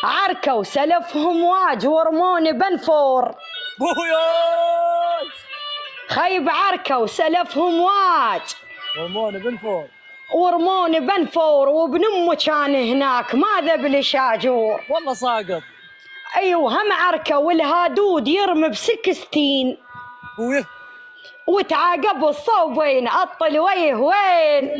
عركوا سلفهم واج ورمون بنفور. بوياي خيب عركوا سلفهم واج ورمون بنفور وابن امه كان هناك ما ذبل شاجور. والله ساقط. ايوه هم عركه والهادود يرمي بسكستين وتعاقب الصوبين اطل ويه وين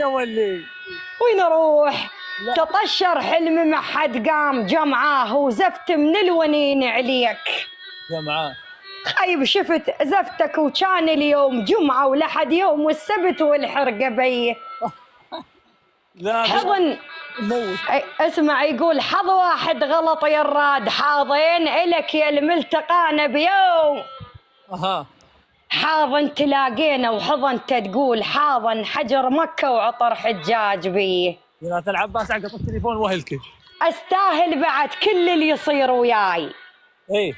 نروح. تطشر حلم ما حد قام جمعاه وزفت من الونين عليك. جمعاه خيب شفت زفتك وكان اليوم جمعه ولحد يوم السبت والحرقه بيه. حضن اسمع يقول حظ واحد غلط يا الراد حاضين الك يا الملتقانا بيوم. حاضن تلاقينا وحضن تقول حاضن حجر مكه وعطر حجاج بيه. يا العباس عقط التليفون وهلك استاهل بعد كل اللي يصير وياي. ايه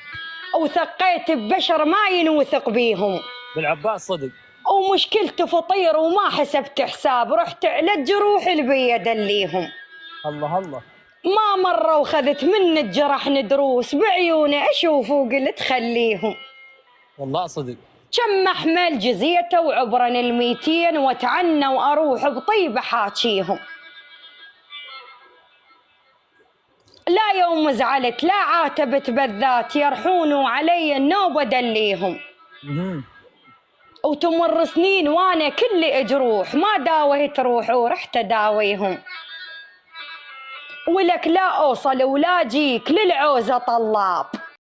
وثقيت ببشر ما ينوثق بيهم. بالعباس صدق. ومشكلته فطير وما حسبت حساب رحت على الجروح اللي دليهم. الله الله ما مرة وخذت من الجرح ندروس بعيوني اشوف وقلت خليهم. والله صدق. كم احمل جزيته وعبرن ال200 واتعنى واروح بطيبه حاكيهم. لا يوم زعلت لا عاتبت بالذات يرحونوا علي النوبه دليهم. وتمر سنين وانا كل اجروح ما داويت روح ورحت اداويهم. ولك لا اوصل ولا جيك للعوزه طلاب